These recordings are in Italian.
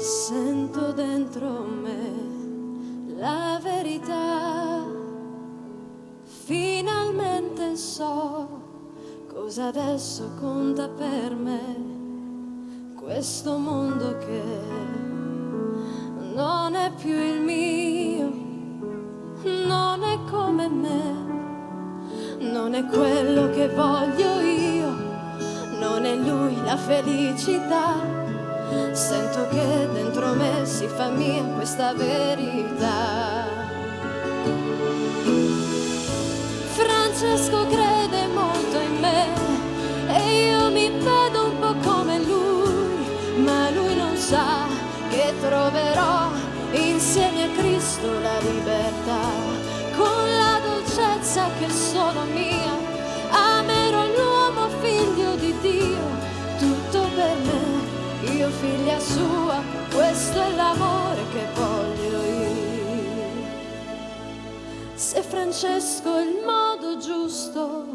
Sento dentro me la verità, finalmente so cosa adesso conta per me, questo mondo che non è più il mio, non è come me, non è quello che voglio io, non è lui la felicità. Sento che dentro me si fa mia questa verità. Francesco crede molto in me e io mi vedo un po' come lui, ma lui non sa che troverò insieme a Cristo la libertà, con la dolcezza che è solo mia. Amerò l'uomo figlio di Dio, tutto per me, io figlia sua, questo è l'amore che voglio io. Se Francesco è il modo giusto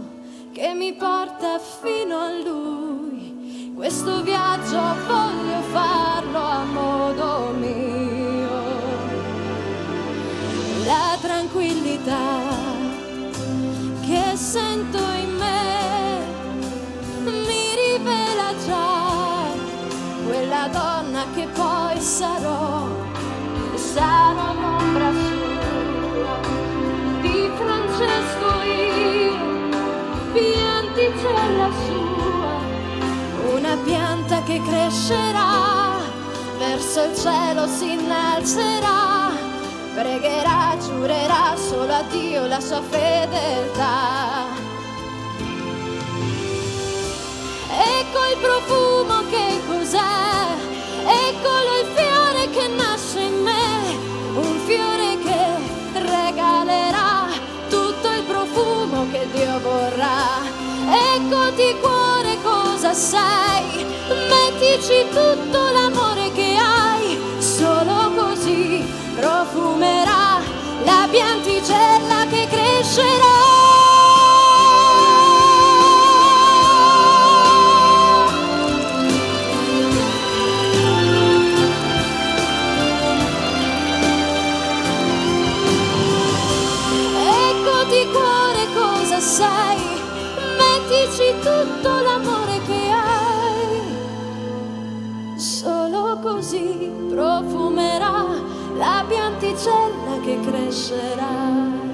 che mi porta fino a lui, questo viaggio voglio farlo a modo mio. La tranquillità che sento in me mi rivela già quella donna che poi sarò l'ombra sua. Di Francesco io, pianticella sua, una pianta che crescerà, verso il cielo si innalzerà, pregherà, giurerà solo a Dio la sua fedeltà. Ecco il profumo che cos'è, eccolo il fiore che nasce in me, un fiore che regalerà tutto il profumo che Dio vorrà. Eccoti cuore cosa sei, mettici tutto l'amore che hai, solo così profumerà la pianticella che crescerà. Cuore cosa sei, mettici tutto l'amore che hai, solo così profumerà la pianticella che crescerà.